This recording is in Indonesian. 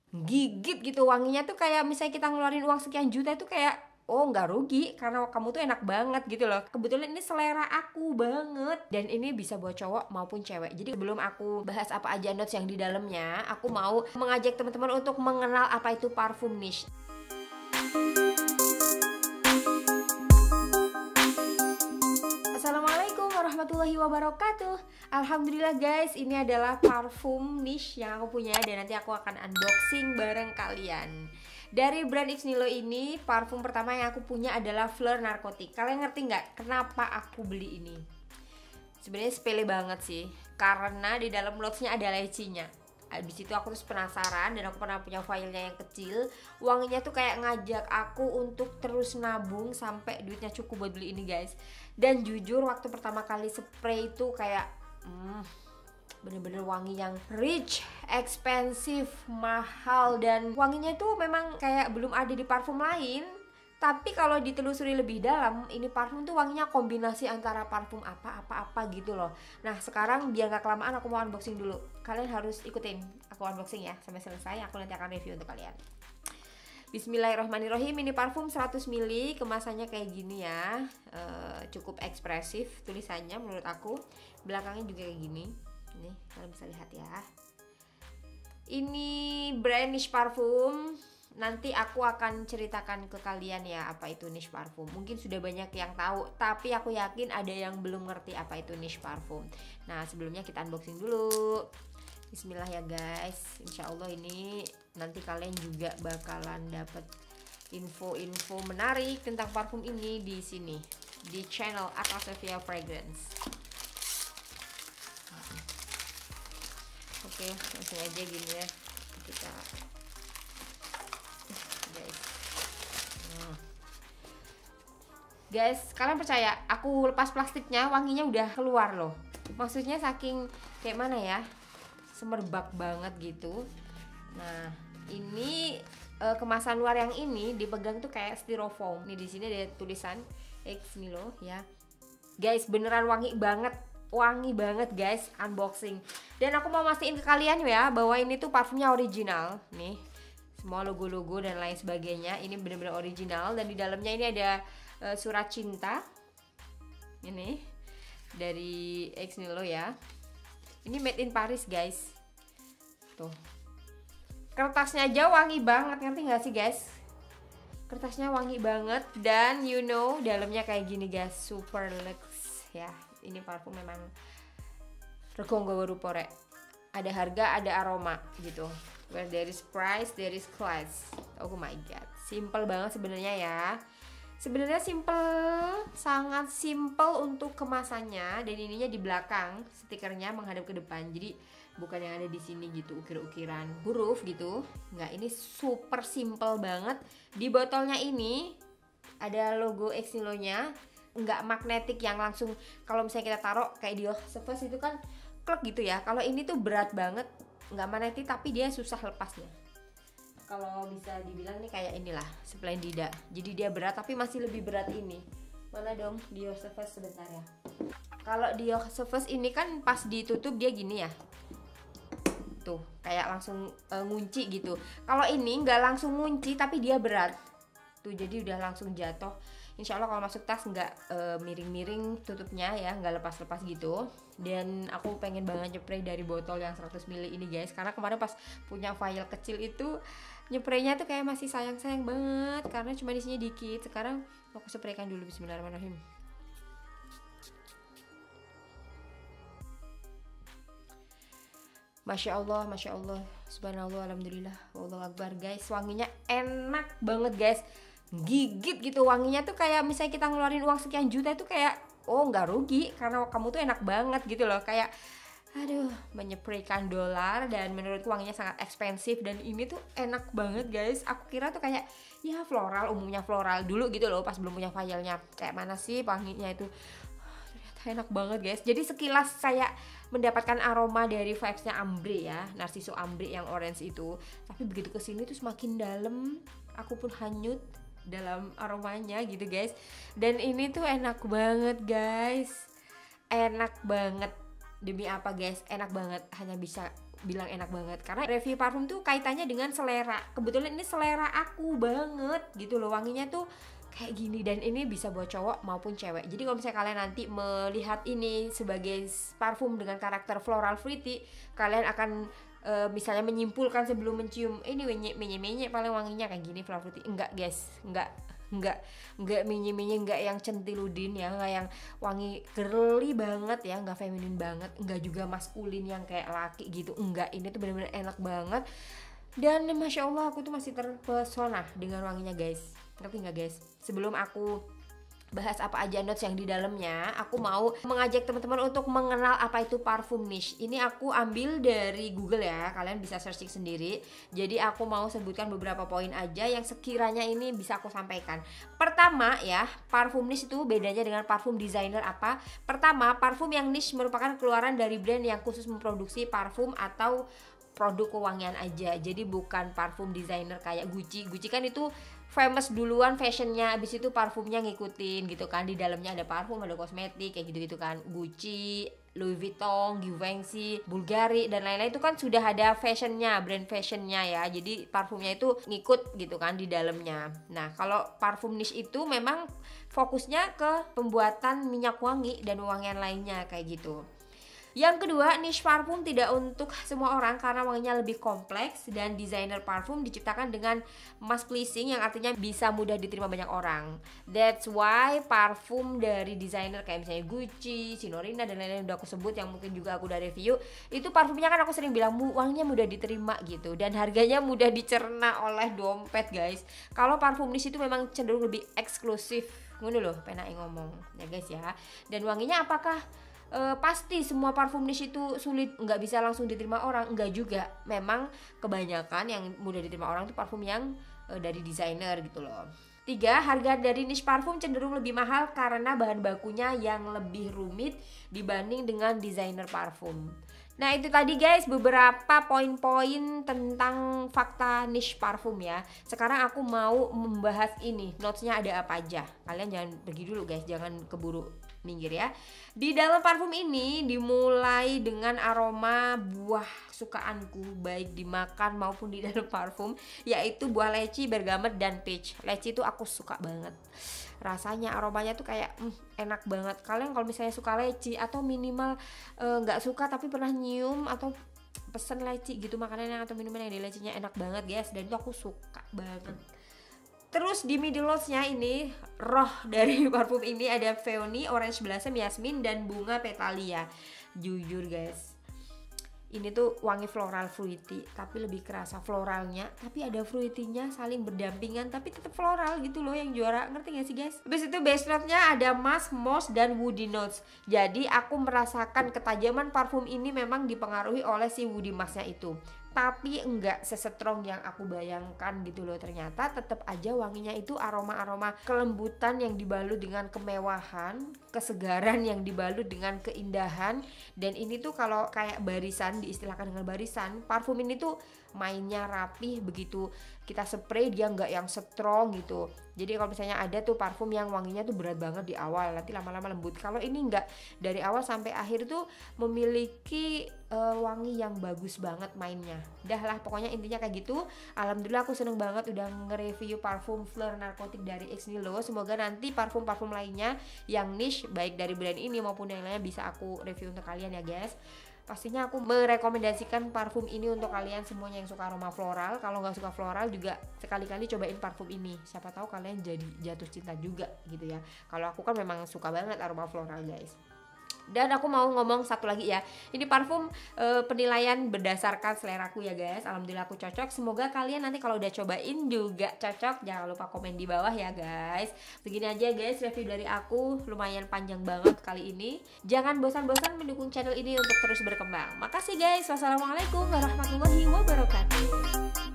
gigit gitu, wanginya tuh kayak misalnya kita ngeluarin uang sekian juta itu kayak oh nggak rugi karena kamu tuh enak banget gitu loh. Kebetulan ini selera aku banget dan ini bisa buat cowok maupun cewek. Jadi sebelum aku bahas apa aja notes yang di dalamnya, aku mau mengajak teman-teman untuk mengenal apa itu parfum niche. Assalamualaikum warahmatullahi wabarakatuh. Alhamdulillah guys, ini adalah parfum niche yang aku punya dan nanti aku akan unboxing bareng kalian. Dari brand X Nilo ini, parfum pertama yang aku punya adalah Fleur Narcotique. Kalian ngerti nggak kenapa aku beli ini? Sebenarnya sepele banget sih, karena di dalam boxnya ada lecinya. Abis itu aku terus penasaran dan aku pernah punya filenya yang kecil. Wanginya tuh kayak ngajak aku untuk terus nabung sampai duitnya cukup buat beli ini guys. Dan jujur waktu pertama kali spray itu kayak bener-bener wangi yang rich, expensive, mahal. Dan wanginya tuh memang kayak belum ada di parfum lain. Tapi kalau ditelusuri lebih dalam, ini parfum tuh wanginya kombinasi antara parfum apa-apa gitu loh. Nah sekarang biar gak kelamaan aku mau unboxing dulu. Kalian harus ikutin aku unboxing ya sampai selesai. Aku nanti akan review untuk kalian. Bismillahirrahmanirrahim. Ini parfum 100 ml, kemasannya kayak gini ya. Cukup ekspresif tulisannya menurut aku. Belakangnya juga kayak gini. Nih kalian bisa lihat ya. Ini brand niche parfum. Nanti aku akan ceritakan ke kalian ya apa itu niche parfum. Mungkin sudah banyak yang tahu, tapi aku yakin ada yang belum ngerti apa itu niche parfum. Nah sebelumnya kita unboxing dulu. Bismillah ya guys. Insya Allah ini nanti kalian juga bakalan dapat info-info menarik tentang parfum ini di sini, di channel Atasevia Fragrance. Oke, langsung aja gini ya kita. Guys, kalian percaya aku lepas plastiknya wanginya udah keluar loh. Maksudnya saking kayak mana ya, semerbak banget gitu. Nah ini kemasan luar yang ini dipegang tuh kayak styrofoam. Nih di sini ada tulisan X Nilo ya. Guys beneran wangi banget guys. Unboxing. Dan aku mau mastiin ke kalian ya bahwa ini tuh parfumnya original. Nih semua logo-logo dan lain sebagainya ini bener-bener original. Dan di dalamnya ini ada surat cinta ini dari X Nilo ya. Ini made in Paris guys. Tuh kertasnya aja wangi banget, ngerti gak sih guys? Kertasnya wangi banget dan you know dalamnya kayak gini guys, super luxe ya. Ini parfum memang regonggo rupore. Ada harga, ada aroma gitu. Where there is price, there is class. Oh my god, simple banget sebenarnya ya. Sebenarnya simple, sangat simple untuk kemasannya. Dan ininya di belakang, stikernya menghadap ke depan. Jadi bukan yang ada di sini gitu, ukir-ukiran huruf gitu. Nggak, ini super simple banget. Di botolnya ini ada logo X Nilo-nya. Nggak magnetik yang langsung kalau misalnya kita taruh kayak di Surface itu kan klek gitu ya. Kalau ini tuh berat banget, nggak magnetik tapi dia susah lepasnya. Kalau bisa dibilang nih kayak inilah Splendida. Jadi dia berat tapi masih lebih berat ini. Mana dong Dior Surface sebentar ya. Kalau Dior Surface ini kan pas ditutup dia gini ya. Tuh kayak langsung ngunci gitu. Kalau ini nggak langsung ngunci tapi dia berat. Tuh jadi udah langsung jatuh. Insya Allah kalau masuk tas nggak miring-miring tutupnya ya, nggak lepas-lepas gitu. Dan aku pengen banget nyepray dari botol yang 100 ml ini guys. Karena kemarin pas punya vial kecil itu nyepraynya tuh kayak masih sayang-sayang banget karena cuma isinya dikit. Sekarang aku spraykan dulu. Bismillahirrahmanirrahim. Masya Allah, subhanallah, alhamdulillah, wallahu akbar guys. Wanginya enak banget guys, gigit gitu. Wanginya tuh kayak misalnya kita ngeluarin uang sekian juta itu kayak oh nggak rugi karena kamu tuh enak banget gitu loh. Kayak aduh, menyepraykan dolar. Dan menurutku wanginya sangat ekspensif dan ini tuh enak banget guys. Aku kira tuh kayak ya floral, umumnya floral dulu gitu loh pas belum punya filenya. Kayak mana sih wanginya itu, ternyata enak banget guys. Jadi sekilas saya mendapatkan aroma dari vibesnya ambre ya, Narciso ambre yang orange itu. Tapi begitu kesini tuh semakin dalam, aku pun hanyut dalam aromanya gitu guys. Dan ini tuh enak banget guys, enak banget. Demi apa guys, enak banget. Hanya bisa bilang enak banget, karena review parfum tuh kaitannya dengan selera. Kebetulan ini selera aku banget gitu loh, wanginya tuh kayak gini, dan ini bisa buat cowok maupun cewek. Jadi kalau misalnya kalian nanti melihat ini sebagai parfum dengan karakter floral fruity, kalian akan misalnya menyimpulkan sebelum mencium ini menye paling wanginya kayak gini floral fruity. Enggak guys, enggak menye enggak yang centiludin ya, enggak yang wangi girly banget ya, enggak feminin banget, enggak juga maskulin yang kayak laki gitu, enggak. Ini tuh bener-bener enak banget, dan masya Allah aku tuh masih terpesona dengan wanginya guys. Ngerti nggak guys? Sebelum aku bahas apa aja notes yang di dalamnya, aku mau mengajak teman-teman untuk mengenal apa itu parfum niche. Ini aku ambil dari Google ya, kalian bisa searching sendiri. Jadi aku mau sebutkan beberapa poin aja yang sekiranya ini bisa aku sampaikan. Pertama ya, parfum niche itu bedanya dengan parfum designer apa? Pertama, parfum yang niche merupakan keluaran dari brand yang khusus memproduksi parfum atau produk kewangian aja. Jadi bukan parfum designer kayak Gucci. Gucci kan itu famous duluan fashionnya, abis itu parfumnya ngikutin gitu kan. Di dalamnya ada parfum, ada kosmetik kayak gitu-gitu kan. Gucci, Louis Vuitton, Givenchy, Bulgari dan lain-lain itu kan sudah ada fashionnya, brand fashionnya ya. Jadi parfumnya itu ngikut gitu kan di dalamnya. Nah kalau parfum niche itu memang fokusnya ke pembuatan minyak wangi dan wangian lainnya kayak gitu. Yang kedua, niche parfum tidak untuk semua orang karena wanginya lebih kompleks, dan designer parfum diciptakan dengan mass pleasing yang artinya bisa mudah diterima banyak orang. That's why parfum dari designer kayak misalnya Gucci, Signorina dan lain-lain udah aku sebut, yang mungkin juga aku udah review, itu parfumnya kan aku sering bilang wanginya mudah diterima gitu, dan harganya mudah dicerna oleh dompet guys. Kalau parfum niche itu memang cenderung lebih eksklusif, ngono loh pengen ngomong ya guys ya. Dan wanginya apakah pasti semua parfum niche itu sulit, nggak bisa langsung diterima orang? Enggak juga. Memang kebanyakan yang mudah diterima orang itu parfum yang dari desainer gitu loh. 3, harga dari niche parfum cenderung lebih mahal karena bahan bakunya yang lebih rumit dibanding dengan desainer parfum. Nah itu tadi guys beberapa poin-poin tentang fakta niche parfum ya. Sekarang aku mau membahas ini, notesnya ada apa aja. Kalian jangan pergi dulu guys, jangan keburu minggir ya. Di dalam parfum ini dimulai dengan aroma buah kesukaanku, baik dimakan maupun di dalam parfum, yaitu buah leci, bergamot, dan peach. Leci itu aku suka banget. Rasanya aromanya tuh kayak enak banget. Kalian kalau misalnya suka leci atau minimal nggak suka tapi pernah nyium atau pesen leci gitu, makanan yang atau minuman yang di lecinya enak banget guys, dan itu aku suka banget. Terus di middle notes-nya ini, roh dari parfum ini ada peony, orange blossom, yasmin, dan bunga petalia. Jujur guys, ini tuh wangi floral fruity, tapi lebih kerasa floralnya, tapi ada fruity-nya saling berdampingan, tapi tetap floral gitu loh yang juara. Ngerti gak sih guys? Habis itu base note-nya ada musk, moss, dan woody notes. Jadi aku merasakan ketajaman parfum ini memang dipengaruhi oleh si woody musk-nya itu, tapi enggak sesetrong yang aku bayangkan gitu loh. Ternyata tetap aja wanginya itu aroma-aroma kelembutan yang dibalut dengan kemewahan, kesegaran yang dibalut dengan keindahan. Dan ini tuh kalau kayak barisan, diistilahkan dengan barisan, parfum ini tuh mainnya rapih, begitu kita spray dia nggak yang strong gitu. Jadi kalau misalnya ada tuh parfum yang wanginya tuh berat banget di awal, nanti lama-lama lembut. Kalau ini nggak, dari awal sampai akhir tuh memiliki wangi yang bagus banget mainnya. Dah lah pokoknya intinya kayak gitu. Alhamdulillah aku seneng banget udah nge-review parfum Fleur Narcotique dari X Nilo. Semoga nanti parfum-parfum lainnya yang niche baik dari brand ini maupun yang lainnya bisa aku review untuk kalian ya guys. Pastinya aku merekomendasikan parfum ini untuk kalian semuanya yang suka aroma floral. Kalau nggak suka floral juga sekali-kali cobain parfum ini. Siapa tahu kalian jadi jatuh cinta juga gitu ya. Kalau aku kan memang suka banget aroma floral guys. Dan aku mau ngomong satu lagi ya. Ini parfum penilaian berdasarkan seleraku ya guys. Alhamdulillah aku cocok. Semoga kalian nanti kalau udah cobain juga cocok. Jangan lupa komen di bawah ya guys. Begini aja guys review dari aku. Lumayan panjang banget kali ini. Jangan bosan-bosan mendukung channel ini untuk terus berkembang. Makasih guys. Wassalamualaikum warahmatullahi wabarakatuh.